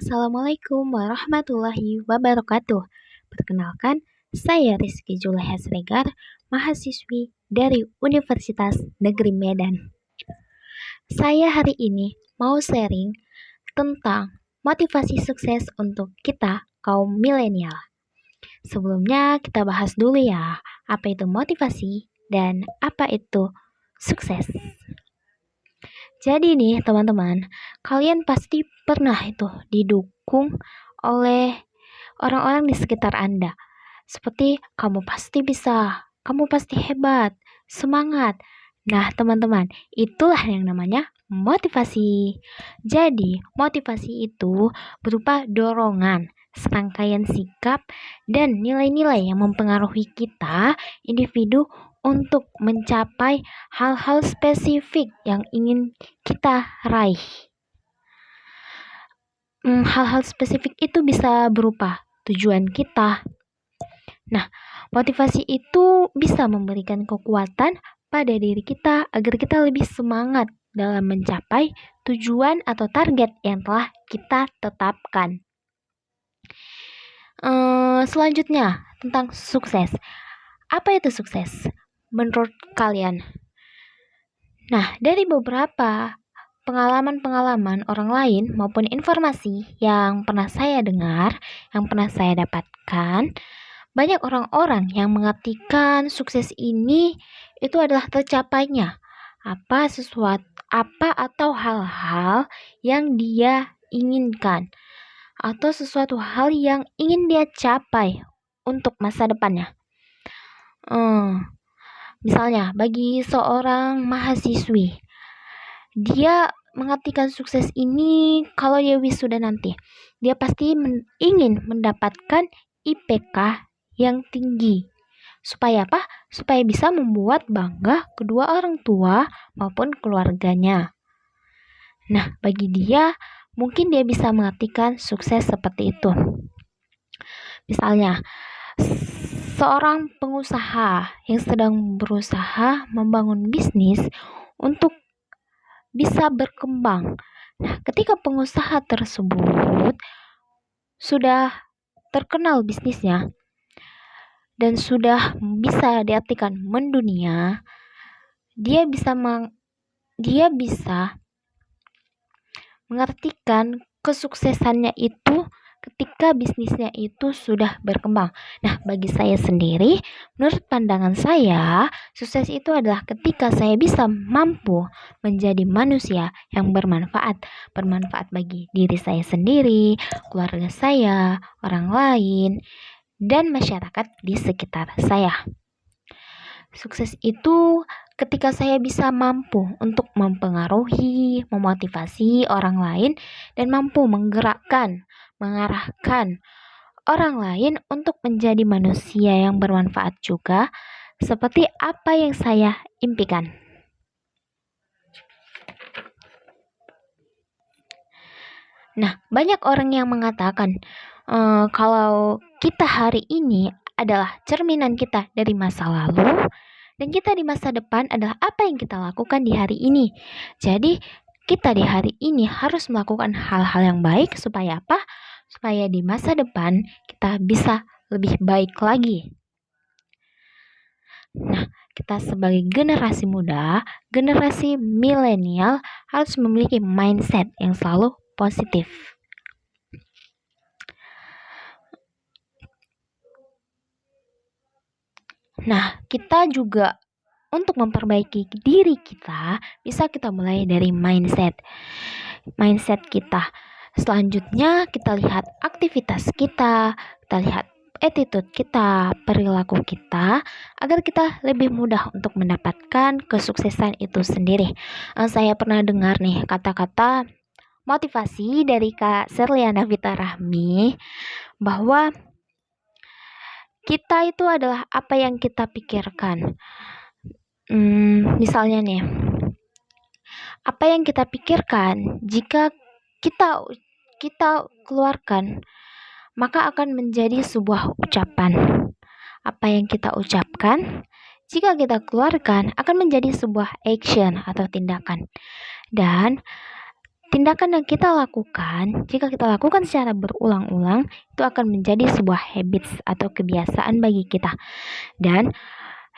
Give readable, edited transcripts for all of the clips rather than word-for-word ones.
Assalamualaikum warahmatullahi wabarakatuh. Perkenalkan, saya Rizky Juleha Sregar, mahasiswi dari Universitas Negeri Medan. Saya hari ini mau sharing tentang motivasi sukses untuk kita kaum milenial. Sebelumnya kita bahas dulu ya, apa itu motivasi dan apa itu sukses. Jadi nih teman-teman, kalian pasti pernah itu didukung oleh orang-orang di sekitar Anda. Seperti kamu pasti bisa, kamu pasti hebat, semangat. Nah teman-teman, itulah yang namanya motivasi. Jadi motivasi itu berupa dorongan, serangkaian sikap, dan nilai-nilai yang mempengaruhi kita, individu, untuk mencapai hal-hal spesifik yang ingin kita raih. Hal-hal spesifik itu bisa berupa tujuan kita. Nah, motivasi itu bisa memberikan kekuatan pada diri kita agar kita lebih semangat dalam mencapai tujuan atau target yang telah kita tetapkan. Selanjutnya, tentang sukses. Apa itu sukses menurut kalian? Nah, dari beberapa pengalaman-pengalaman orang lain maupun informasi yang pernah saya dengar, yang pernah saya dapatkan, banyak orang-orang yang mengartikan sukses ini itu adalah tercapainya apa atau hal-hal yang dia inginkan atau sesuatu hal yang ingin dia capai untuk masa depannya. Misalnya, bagi seorang mahasiswi, dia mengartikan sukses ini kalau dia wisuda nanti. Dia pasti ingin mendapatkan IPK yang tinggi. Supaya apa? Supaya bisa membuat bangga kedua orang tua maupun keluarganya. Nah, bagi dia, mungkin dia bisa mengartikan sukses seperti itu. Misalnya, seorang pengusaha yang sedang berusaha membangun bisnis untuk bisa berkembang. Nah, ketika pengusaha tersebut sudah terkenal bisnisnya dan sudah bisa diartikan mendunia, dia bisa mengartikan kesuksesannya itu ketika bisnisnya itu sudah berkembang. Nah, bagi saya sendiri, menurut pandangan saya, sukses itu adalah ketika saya bisa mampu menjadi manusia yang bermanfaat bagi diri saya sendiri, keluarga saya, orang lain, dan masyarakat di sekitar saya. Sukses itu ketika saya bisa mampu untuk mempengaruhi, memotivasi orang lain, dan mampu menggerakkan, mengarahkan orang lain untuk menjadi manusia yang bermanfaat juga, seperti apa yang saya impikan. Nah, banyak orang yang mengatakan kalau kita hari ini adalah cerminan kita dari masa lalu, dan kita di masa depan adalah apa yang kita lakukan di hari ini. Jadi, kita di hari ini harus melakukan hal-hal yang baik supaya apa? Supaya di masa depan kita bisa lebih baik lagi. Nah, kita sebagai generasi muda, generasi milenial harus memiliki mindset yang selalu positif. Nah, kita juga untuk memperbaiki diri kita, bisa kita mulai dari mindset kita. Selanjutnya kita lihat aktivitas kita lihat attitude kita, perilaku kita, agar kita lebih mudah untuk mendapatkan kesuksesan itu sendiri. Saya pernah dengar nih kata-kata motivasi dari Kak Serliana Vita Rahmi, bahwa kita itu adalah apa yang kita pikirkan. Misalnya nih, apa yang kita pikirkan, jika kita keluarkan, maka akan menjadi sebuah ucapan. Apa yang kita ucapkan, jika kita keluarkan, akan menjadi sebuah action atau tindakan. Dan tindakan yang kita lakukan, jika kita lakukan secara berulang-ulang, itu akan menjadi sebuah habits atau kebiasaan bagi kita. Dan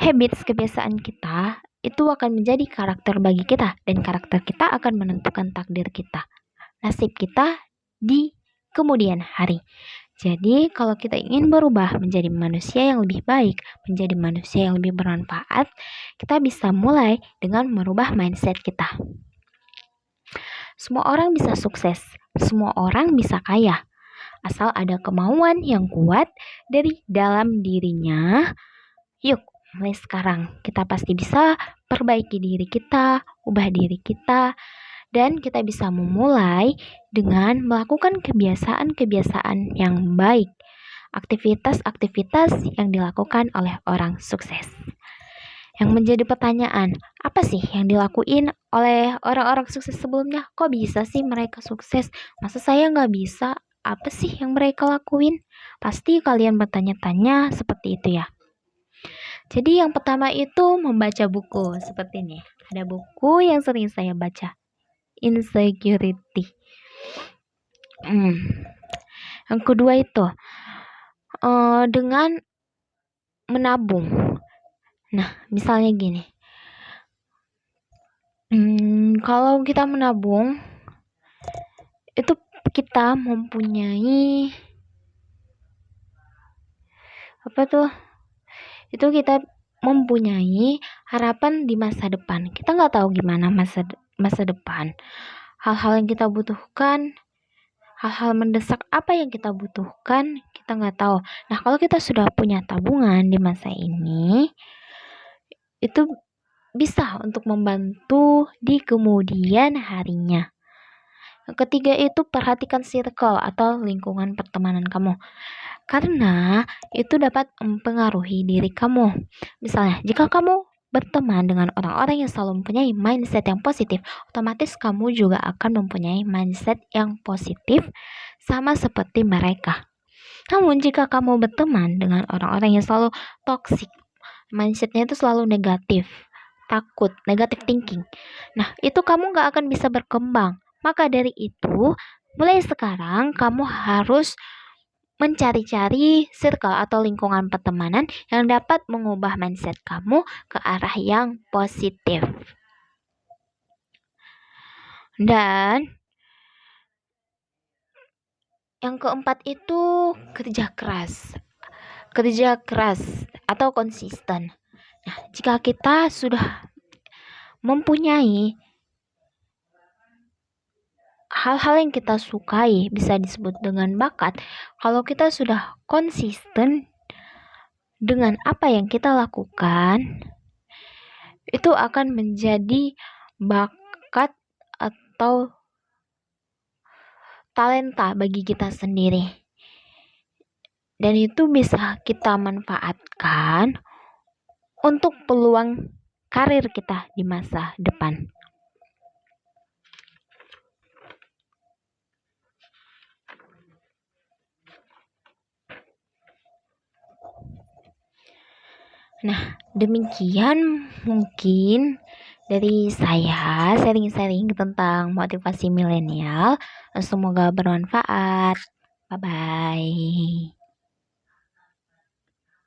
habits, kebiasaan kita, itu akan menjadi karakter bagi kita. Dan karakter kita akan menentukan takdir kita, nasib kita di kemudian hari. Jadi, kalau kita ingin berubah menjadi manusia yang lebih baik, menjadi manusia yang lebih bermanfaat, kita bisa mulai dengan merubah mindset kita. Semua orang bisa sukses, semua orang bisa kaya, asal ada kemauan yang kuat dari dalam dirinya. Yuk, mulai sekarang kita pasti bisa perbaiki diri kita, ubah diri kita, dan kita bisa memulai dengan melakukan kebiasaan-kebiasaan yang baik, aktivitas-aktivitas yang dilakukan oleh orang sukses. Yang menjadi pertanyaan, apa sih yang dilakuin oleh orang-orang sukses sebelumnya? Kok bisa sih mereka sukses? Masa saya nggak bisa? Apa sih yang mereka lakuin? Pasti kalian bertanya-tanya seperti itu ya. Jadi yang pertama itu membaca buku seperti ini. Ada buku yang sering saya baca, Insecurity. Yang kedua itu dengan menabung. Nah, misalnya gini. Kalau kita menabung, itu kita mempunyai Itu kita mempunyai harapan di masa depan. Kita nggak tahu gimana masa depan. Hal-hal yang kita butuhkan, hal-hal mendesak apa yang kita butuhkan, kita nggak tahu. Nah, kalau kita sudah punya tabungan di masa ini, itu bisa untuk membantu di kemudian harinya. Yang ketiga itu perhatikan circle atau lingkungan pertemanan kamu. Karena itu dapat mempengaruhi diri kamu. Misalnya, jika kamu berteman dengan orang-orang yang selalu mempunyai mindset yang positif, otomatis kamu juga akan mempunyai mindset yang positif sama seperti mereka. Namun jika kamu berteman dengan orang-orang yang selalu toxic, mindsetnya itu selalu negatif, takut, negative thinking. Nah, itu kamu gak akan bisa berkembang. Maka dari itu, mulai sekarang kamu harus mencari-cari circle atau lingkungan pertemanan yang dapat mengubah mindset kamu ke arah yang positif. Dan yang keempat itu kerja keras atau konsisten. Nah, jika kita sudah mempunyai hal-hal yang kita sukai, bisa disebut dengan bakat. Kalau kita sudah konsisten dengan apa yang kita lakukan, itu akan menjadi bakat atau talenta bagi kita sendiri. Dan itu bisa kita manfaatkan untuk peluang karir kita di masa depan. Nah, demikian mungkin dari saya sharing-sharing tentang motivasi milenial. Semoga bermanfaat. Bye-bye.